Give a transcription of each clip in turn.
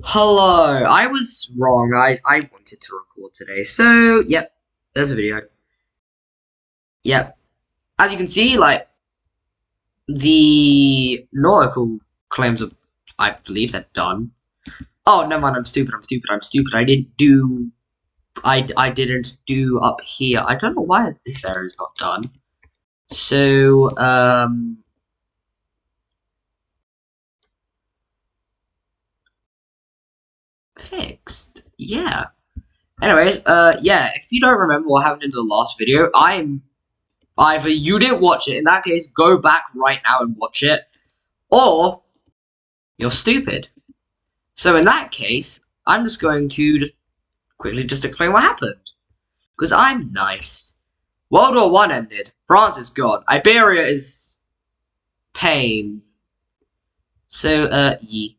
Hello, I was wrong. I wanted to record today. So, yep, there's a video. Yep. As you can see, like, the nautical claims are, I believe they're done. Oh, never mind, I'm stupid, I didn't do up here. I don't know why this area is not done. So, fixed. Yeah. Anyways, yeah, if you don't remember what happened in the last video, either you didn't watch it, in that case, go back right now and watch it, or you're stupid. So in that case, I'm just going to quickly explain what happened. Because I'm nice. World War One ended. France is gone. Iberia is pain. So, ye.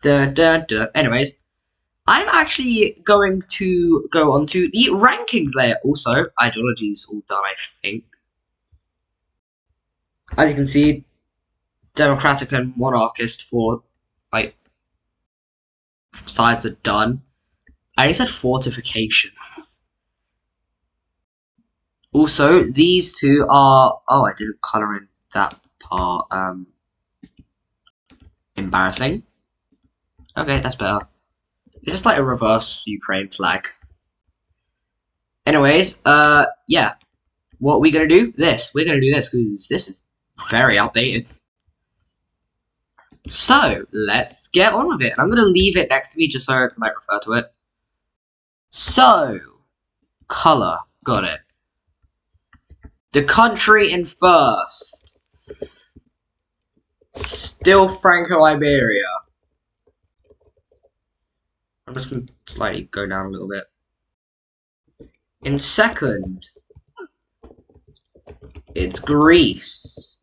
Anyways, I'm actually going to go on to the rankings layer. Also, ideology is all done, I think. As you can see, democratic and monarchist for, like, sides are done. I already said fortifications. Also, these two are... Oh, I didn't colour in that part. Embarrassing. Okay, that's better. It's just like a reverse Ukraine flag. Anyways, yeah. What are we gonna do? We're gonna do this, because this is very outdated. So, let's get on with it. I'm gonna leave it next to me just so I can, like, refer to it. So, colour. Got it. The country in first. Still Franco-Iberia. I'm just going to slightly go down a little bit. In second, it's Greece.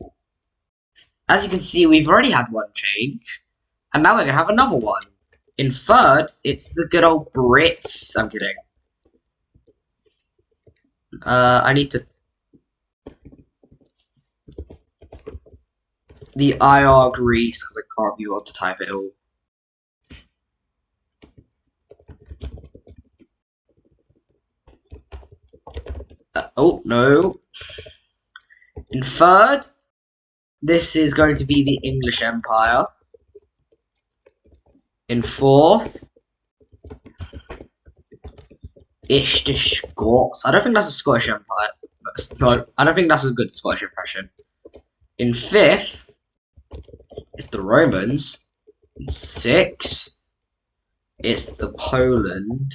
As you can see, we've already had one change. And now we're going to have another one. In third, it's the good old Brits. I'm kidding. I need to... The IR Greece, because I can't be able to type it all. Oh, no. In third, this is going to be the English Empire. In fourth, it's the Scots. I don't think that's a Scottish Empire. No, I don't think that's a good Scottish impression. In fifth, it's the Romans. In sixth, it's the Poland.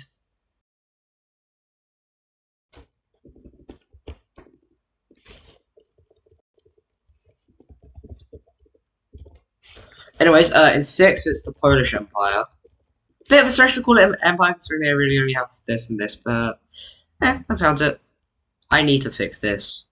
Anyways, in sixth, it's the Polish Empire. Bit of a stretch to call it an empire, considering they really only have this and this, but I found it. I need to fix this.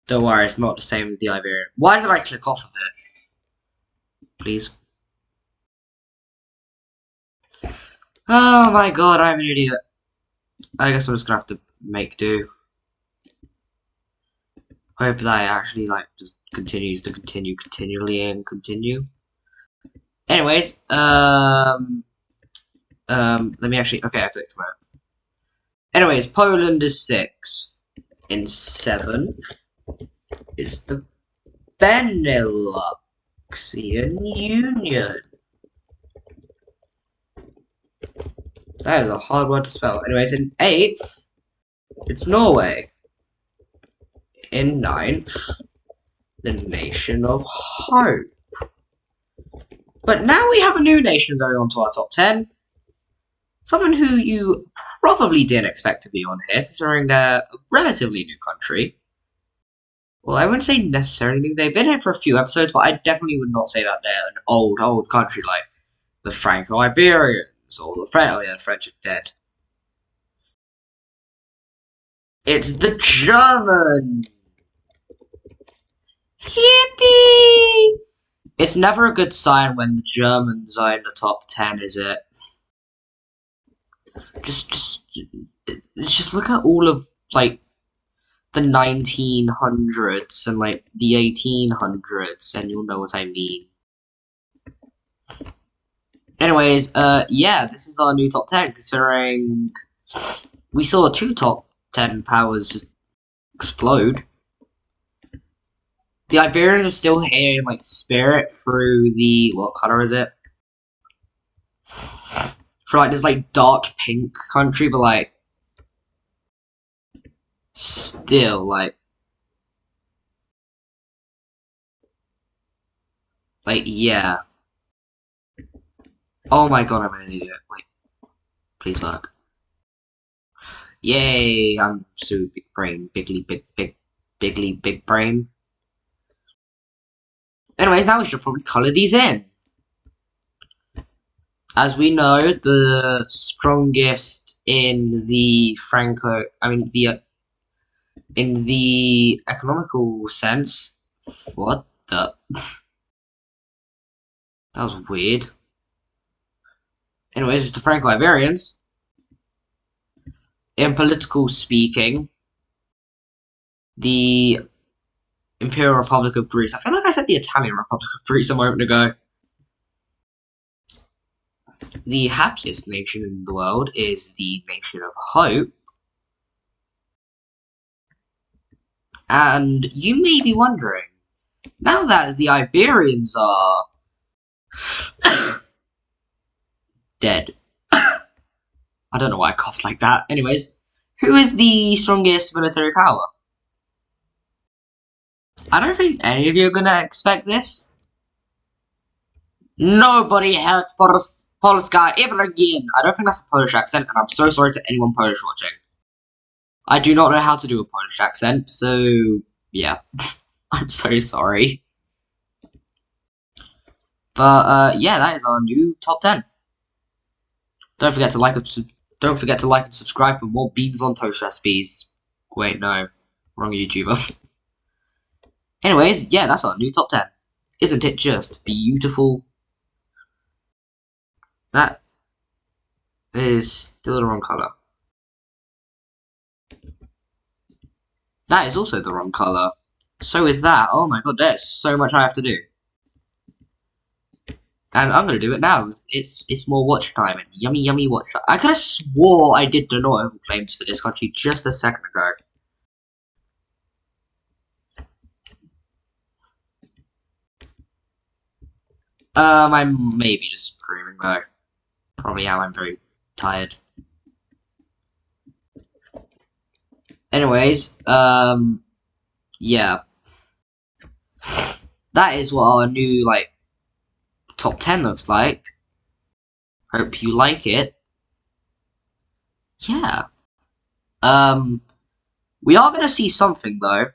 Don't worry, it's not the same as the Iberian. Why did I click off of it? Please. Oh my god, I'm an idiot. I guess I'm just gonna have to make do. Hope that I actually, like, just continues to continually and continue. Anyways, let me actually, okay, I clicked on it. Anyways, Poland is 6th. In 7th is the Beneluxian Union. That is a hard word to spell. Anyways, in 8th, it's Norway. In 9th, the Nation of Hope. But now we have a new nation going on to our top 10. Someone who you probably didn't expect to be on here, considering they're a relatively new country. Well, I wouldn't say necessarily new. They've been here for a few episodes, but I definitely would not say that they're an old country like the Franco-Iberians or the French. Oh yeah, the French are dead. It's the German. Yippee! It's never a good sign when the Germans are in the top 10, is it? Just look at all of like the 1900s and like the 1800s, and you'll know what I mean. Anyways, yeah, this is our new top 10, considering we saw 2 top 10 powers just explode. The Iberians are still here in, like, spirit through the, what color is it? For, like, this, like, dark pink country, but, like, still, like, yeah. Oh my god, I'm an idiot. Wait, please work. Yay, I'm so big brain, bigly big brain. Anyways, now we should probably color these in. As we know, the strongest in the in the economical sense. What the? That was weird. Anyways, it's the Franco-Iberians. In political speaking, the Imperial Republic of Greece. I feel like I said the Italian Republic of Greece a moment ago. The happiest nation in the world is the Nation of Hope. And you may be wondering, now that the Iberians are dead. I don't know why I coughed like that. Anyways, who is the strongest military power? I don't think any of you are gonna expect this. Nobody helped for Polska ever again. I don't think that's a Polish accent, and I'm so sorry to anyone Polish watching. I do not know how to do a Polish accent, so yeah. I'm so sorry. But yeah, that is our new top 10. Don't forget to like and subscribe for more beans on toast recipes. Wait, no, wrong YouTuber. Anyways, yeah, that's our new top 10. Isn't it just beautiful? That is still the wrong color. That is also the wrong color. So is that. Oh my god, there's so much I have to do. And I'm gonna do it now. It's more watch time and yummy watch time. I could have swore I did the notable claims for this country just a second ago. I may be just screaming though. Probably how I'm very tired. Anyways, yeah. That is what our new, like, top 10 looks like. Hope you like it. Yeah. We are gonna see something though.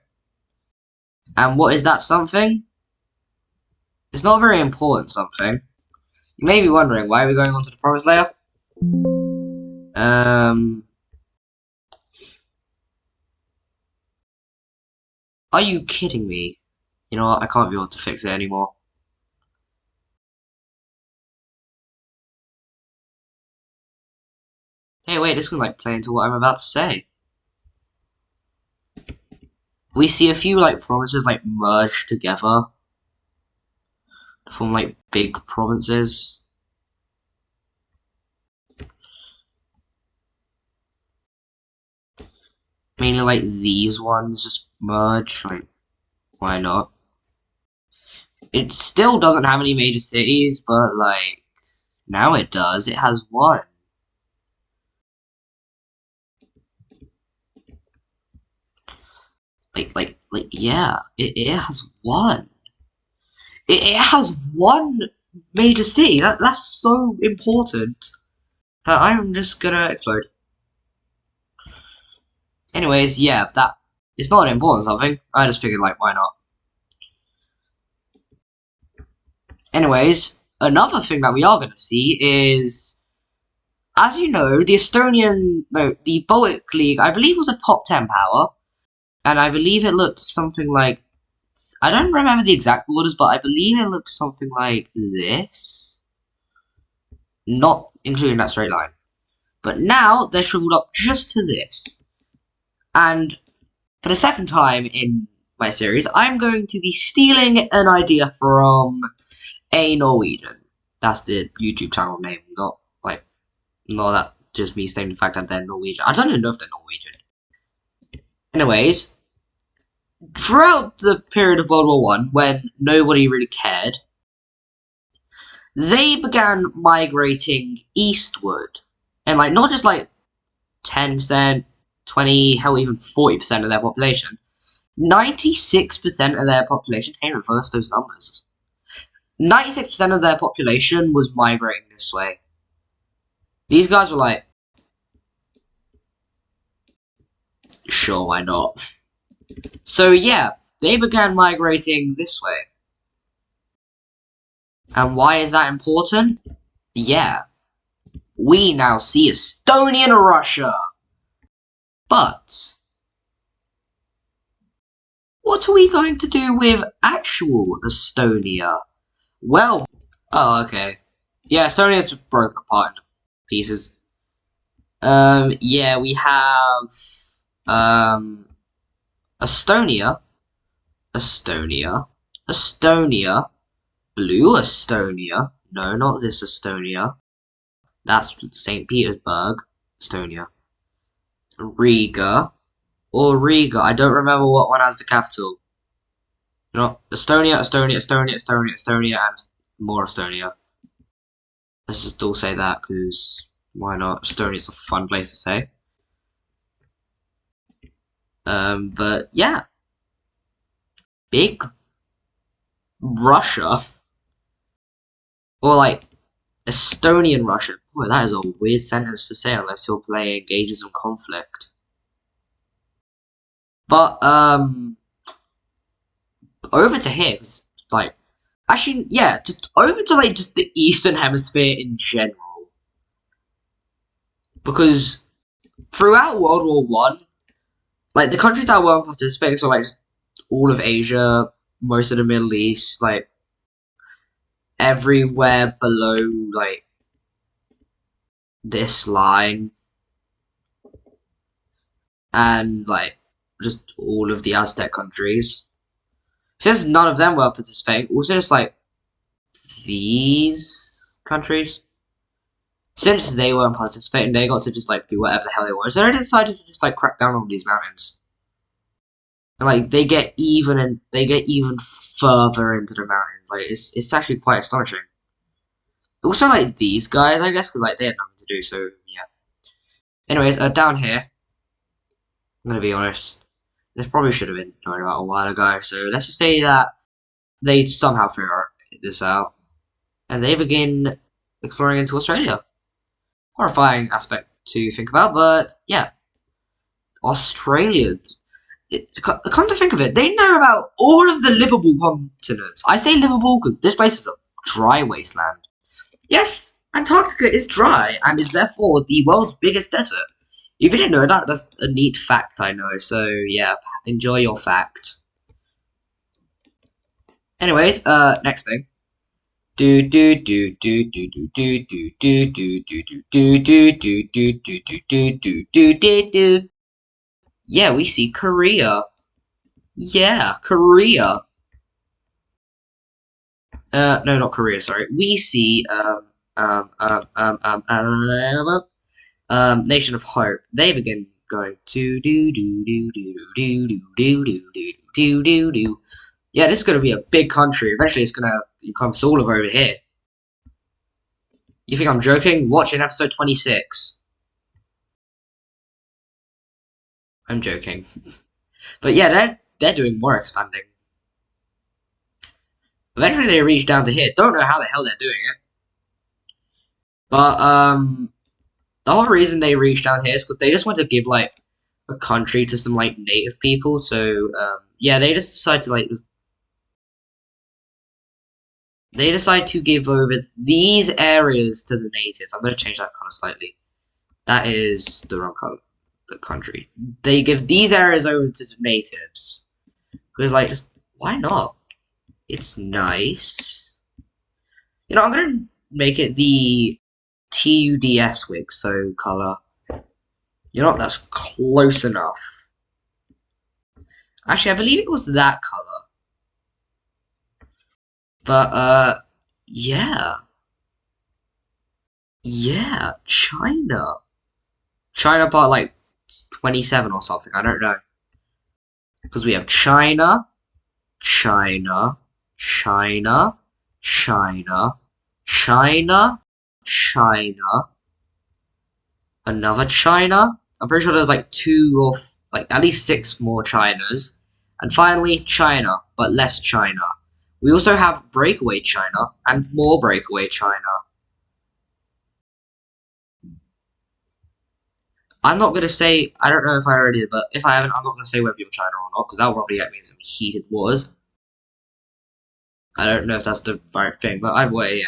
And what is that something? It's not a very important something. You may be wondering, why are we going on to the promised layer? Are you kidding me? You know what, I can't be able to fix it anymore. Hey, wait, this can, like, play into what I'm about to say. We see a few, like, provinces, like, merge together to form, like, big provinces. Mainly, like, these ones just merge, like, why not? It still doesn't have any major cities, but, like, now it does. It has one. Yeah, it has one. It has one major city. That's so important that I'm just gonna explode. Anyways, yeah, that it's not important something. I just figured, like, why not? Anyways, another thing that we are gonna see is, as you know, the Baltic League, I believe, was a top 10 power, and I believe it looked something like, I don't remember the exact borders, but I believe it looked something like this. Not including that straight line. But now they're shriveled up just to this. And for the second time in my series, I'm going to be stealing an idea from a Norwegian. That's the YouTube channel name, not that just me stating the fact that they're Norwegian. I don't even know if they're Norwegian. Anyways, throughout the period of World War I, when nobody really cared, they began migrating eastward. And not just 10%, 20, hell, even 40% of their population. 96% of their population, hey, reverse those numbers. 96% of their population was migrating this way. These guys were like, sure, why not? So yeah, they began migrating this way. And why is that important? Yeah, we now see Estonian Russia. But what are we going to do with actual Estonia? Well, oh, okay. Yeah, Estonia's broken apart into pieces. Yeah, we have, Estonia, Blue Estonia. No, not this Estonia. That's St. Petersburg, Estonia. Riga, or Riga. I don't remember what one has the capital. You know, Estonia, and more Estonia. Let's just all say that, because why not? Estonia's a fun place to say. But yeah. Big Russia. Or Estonian Russia. Boy, that is a weird sentence to say unless you're playing Ages of Conflict. But, over to here, actually, yeah, just over to, just the Eastern Hemisphere in general. Because throughout World War I, the countries that weren't participating, so, just all of Asia, most of the Middle East, everywhere below, this line, and, just all of the Aztec countries. Since none of them were participating, also just, these countries, since they weren't participating, they got to just, do whatever the hell they wanted. So they decided to just, crack down on these mountains. And, they get even further into the mountains. It's actually quite astonishing. Also, these guys, I guess, because, they had nothing to do, so, yeah. Anyways, down here, I'm gonna be honest, this probably should have been known about a while ago, so let's just say that they somehow figure this out, and they begin exploring into Australia. Horrifying aspect to think about, but yeah. Australians, come to think of it, they know about all of the livable continents. I say livable because this place is a dry wasteland. Yes, Antarctica is dry and is therefore the world's biggest desert. If you didn't know that, that's a neat fact, I know. So yeah, enjoy your fact. Anyways, next thing. Yeah, we see Korea. Yeah, Korea. No, not Korea. Sorry. We see Nation of Hope. They begin going to do. Yeah, this is gonna be a big country. Eventually, it's gonna become all of over here. You think I'm joking? Watch in episode 26. I'm joking. But yeah, they're doing more expanding. Eventually, they reach down to here. Don't know how the hell they're doing it. But the whole reason they reached down here is because they just want to give a country to some native people. So yeah, they just decide to they decide to give over these areas to the natives. I'm gonna change that color slightly. That is the wrong color. The country. They give these areas over to the natives because just why not? It's nice. You know, I'm gonna make it the TUDS wig, so color. You know what? That's close enough. Actually, I believe it was that color. But, yeah. Yeah, China. China part, like, 27 or something, I don't know. Because we have China, China, China, China, China, China, another China. I'm pretty sure there's like at least 6 more Chinas. And finally, China, but less China. We also have breakaway China and more breakaway China. I'm not gonna say, I don't know if I already did, but if I haven't, I'm not gonna say whether you're China or not, because that'll probably get me in some heated wars. I don't know if that's the right thing, but either way,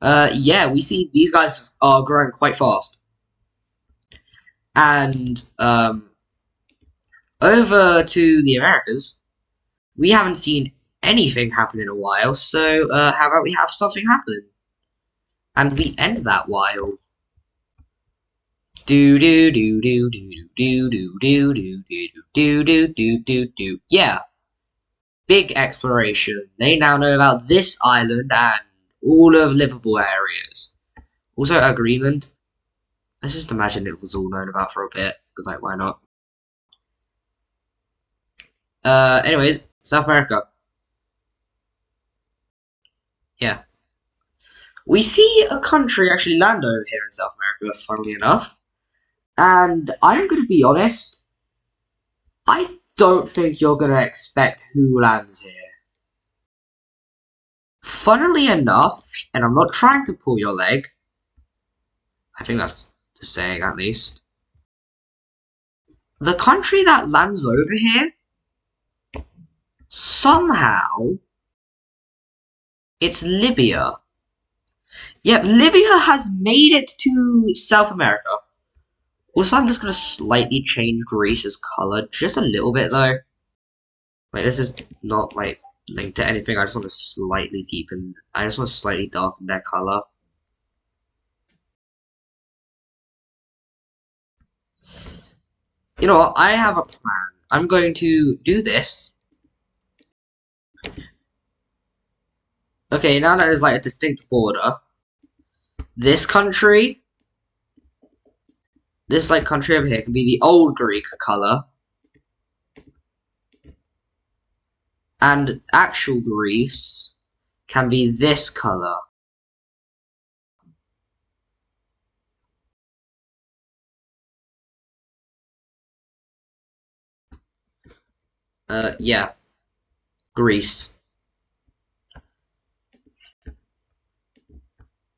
yeah. Yeah, we see these guys are growing quite fast. And, over to the Americas, we haven't seen anything happen in a while, so, how about we have something happen? And we end that while. Do do do do do do do do do do do do do do. Yeah. Big exploration. They now know about this island and all of Liverpool areas. Also, Greenland. Let's just imagine it was all known about for a bit, because, like, why not? Anyways, South America. Yeah. We see a country actually land over here in South America, funnily enough. And I'm gonna be honest, I don't think you're gonna expect who lands here. Funnily enough, and I'm not trying to pull your leg, I think that's the saying at least. The country that lands over here, somehow, it's Libya. Yep, Libya has made it to South America. Also, I'm just gonna slightly change Greece's color just a little bit though. Like, this is not like linked to anything. I just want to slightly darken their color. You know what? I have a plan. I'm going to do this. Okay, now that there's like a distinct border, this country, this like country over here can be the old Greek color, and actual Greece can be this color. Yeah, Greece.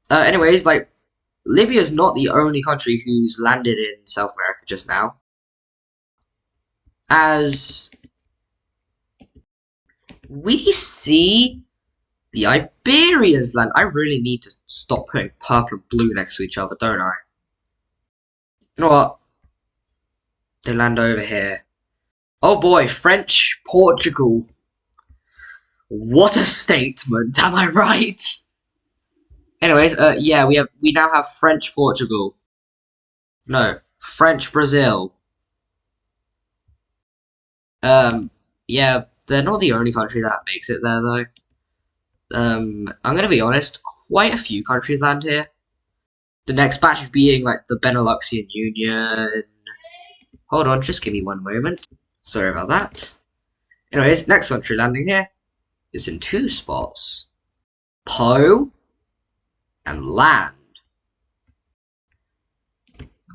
Anyways, like, Libya's not the only country who's landed in South America just now. As we see the Iberians land. I really need to stop putting purple and blue next to each other, don't I? You know what? They land over here. Oh boy, French, Portugal. What a statement, am I right? Anyways, yeah, we now have French Portugal. No, French Brazil. Yeah, they're not the only country that makes it there though. I'm gonna be honest, quite a few countries land here. The next batch being like the Beneluxian Union. Hold on, just give me one moment. Sorry about that. Anyways, next country landing here is in 2 spots. Po and land.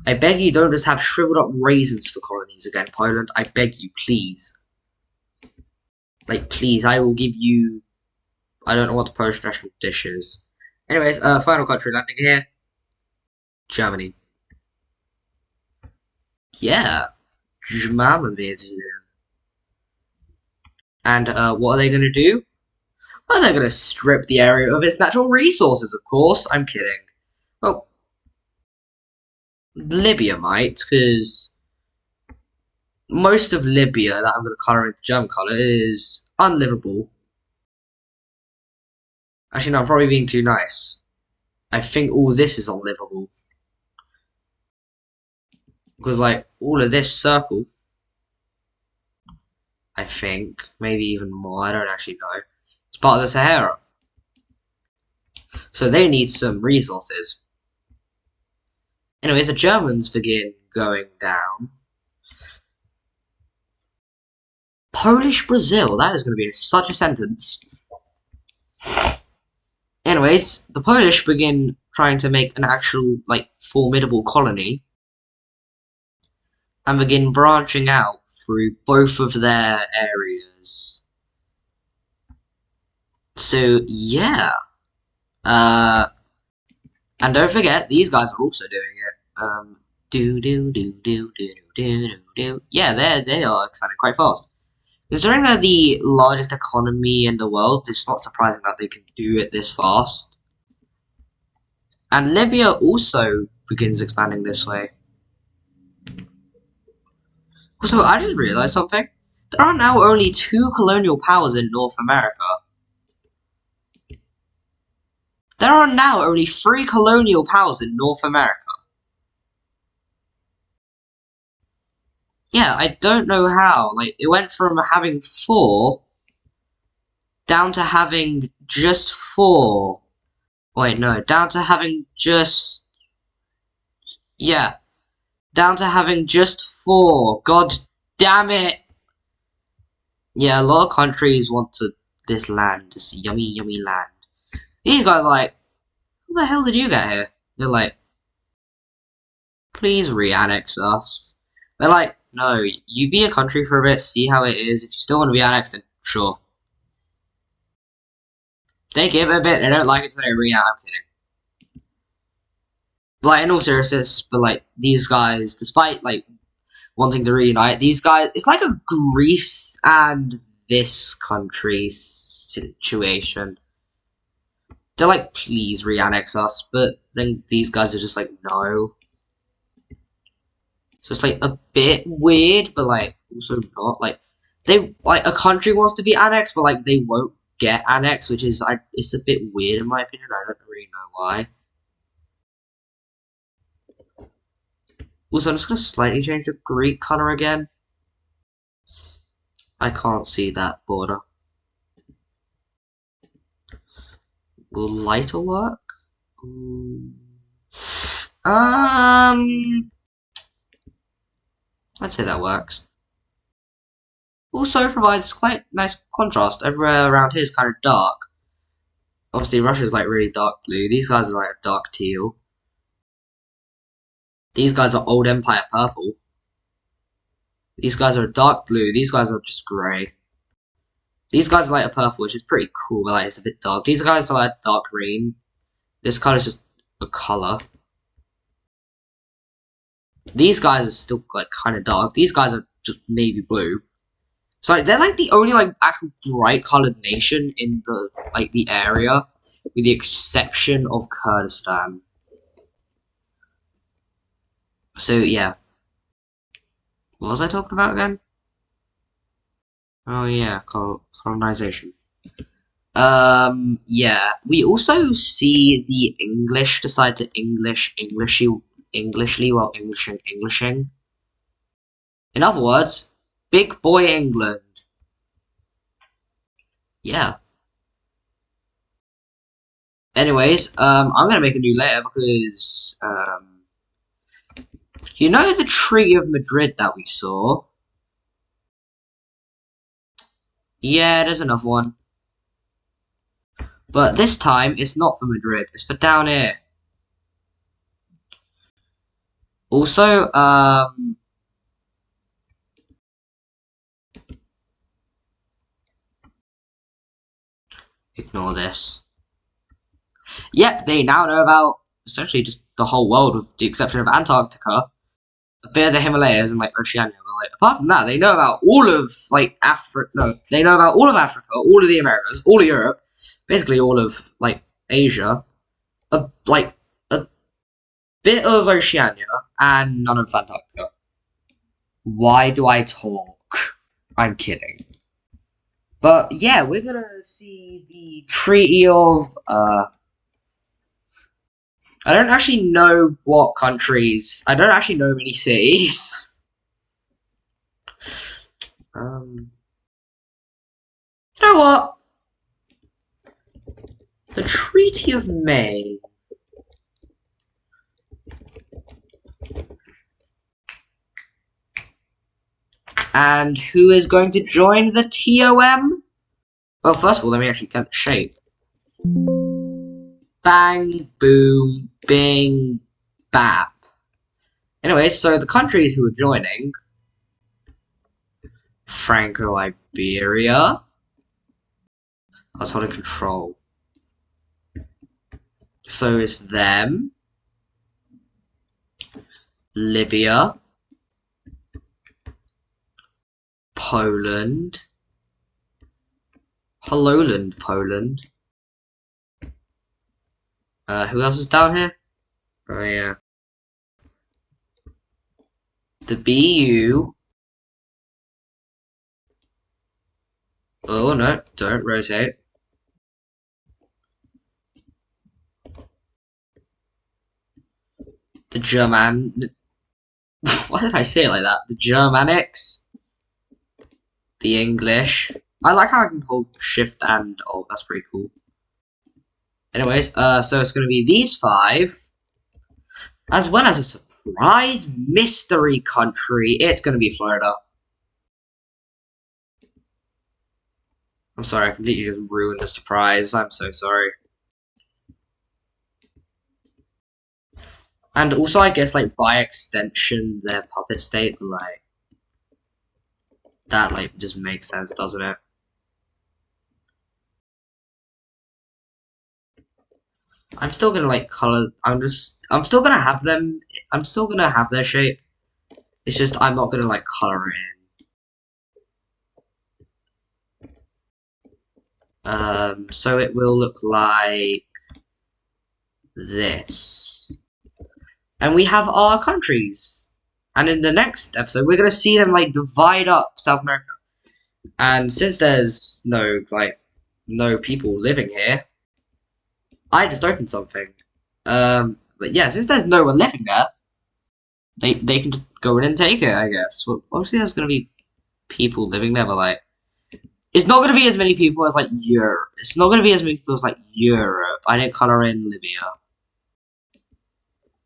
I beg you don't just have shriveled up raisins for colonies again, Poland. I beg you, please. Like, please, I will give you... I don't know what the Polish national dish is. Anyways, final country landing here. Germany. Yeah. Germany. And, what are they gonna do? Well, they're gonna strip the area of its natural resources, of course. I'm kidding. Well, Libya might, because most of Libya that I'm going to colour into German colour is unlivable. Actually, no, I'm probably being too nice. I think all this is unlivable. Because, like, all of this circle, I think, maybe even more, I don't actually know, it's part of the Sahara. So they need some resources. Anyways, the Germans begin going down. Polish Brazil, that is going to be such a sentence. Anyways, the Polish begin trying to make an actual, like, formidable colony. And begin branching out through both of their areas. So, yeah. And don't forget, these guys are also doing it. Yeah, they are expanding quite fast. Considering they're the largest economy in the world, it's not surprising that they can do it this fast. And Libya also begins expanding this way. Also, I just realized something. There are now only 2 colonial powers in North America. There are now only 3 colonial powers in North America. Yeah, I don't know how. Like, it went from having 4 down to having just 4. Wait, no, down to having just... Yeah, down to having just 4. God damn it! Yeah, a lot of countries want this land, this yummy, yummy land. These guys are like, how the hell did you get here? They're like, please re-annex us. They're like, no, you be a country for a bit, see how it is. If you still want to be annexed, then sure. They give it a bit, they don't like it, so they re-annex. I'm kidding. Like, in all seriousness, but like, these guys, despite like wanting to reunite, these guys, it's like a Greece and this country situation. They're like, please re-annex us, but then these guys are just like, no. So it's like a bit weird, but like also not. Like they like a country wants to be annexed, but like they won't get annexed, which is it's a bit weird in my opinion. I don't really know why. Also, I'm just gonna slightly change the Greek color again. I can't see that border. Will lighter work? I'd say that works. Also provides quite nice contrast. Everywhere around here is kind of dark. Obviously, Russia's like really dark blue. These guys are like dark teal. These guys are old Empire purple. These guys are dark blue. These guys are just grey. These guys are like a purple, which is pretty cool. But like it's a bit dark. These guys are like dark green. This color is just a color. These guys are still like kind of dark. These guys are just navy blue. So they're like the only like actual bright colored nation in the like the area, with the exception of Kurdistan. So yeah, what was I talking about again? Oh yeah, colonization. Yeah. We also see the English decide to Englishly while Englishing. In other words, big boy England. Yeah. Anyways, I'm gonna make a new layer because, you know the Treaty of Madrid that we saw? Yeah, there's another one. But this time, it's not for Madrid, it's for down here. Also, ignore this. Yep, they now know about essentially just the whole world with the exception of Antarctica, a bit of the Himalayas and like Oceania. But like apart from that, they know about all of like Africa. No, they know about all of Africa, all of the Americas, all of Europe, basically all of like Asia, like a bit of Oceania, and none of Antarctica. Why do I talk? I'm kidding. But yeah, we're gonna see the Treaty of I don't actually know what countries. I don't actually know many cities. You know what? The Treaty of May. And who is going to join the TOM? Well, first of all, let me actually get the shape. Bang, boom, bing, bap. Anyway, so the countries who are joining: Franco-Iberia. That's holding control. So is them. Libya. Poland. Helloland, Poland. Who else is down here? Oh yeah. The BU. Oh no, don't rotate. The German. Why did I say it like that? The Germanics. The English. I like how I can hold shift and alt. That's pretty cool. Anyways, so it's gonna be these 5, as well as a surprise mystery country. It's gonna be Florida. I'm sorry, I completely just ruined the surprise. I'm so sorry. And also, I guess, like, by extension, their puppet state, like, that, like, just makes sense, doesn't it? I'm still gonna, like, color, I'm still gonna have them, I'm still gonna have their shape. It's just, I'm not gonna, like, color it in. So it will look like this. And we have our countries. And in the next episode, we're gonna see them, like, divide up South America. And since there's no, like, no people living here, I just opened something. But yeah, since there's no one living there, they can just go in and take it, I guess. Well, obviously there's gonna be people living there, but, like, it's not gonna be as many people as, like, Europe. It's not gonna be as many people as, like, Europe. I didn't color in Libya.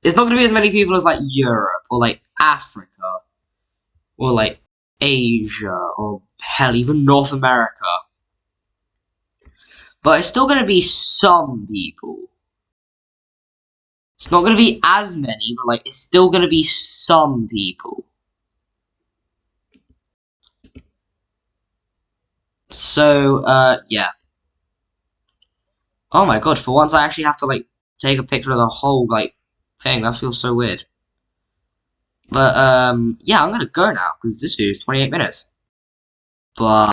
It's not gonna be as many people as, like, Europe, or, like, Africa, or, like, Asia, or, hell, even North America. But it's still gonna be some people. It's not gonna be as many, but, like, it's still gonna be some people. So, yeah. Oh my god, for once I actually have to, like, take a picture of the whole, like, thing. That feels so weird. But, yeah, I'm gonna go now, because this video is 28 minutes. But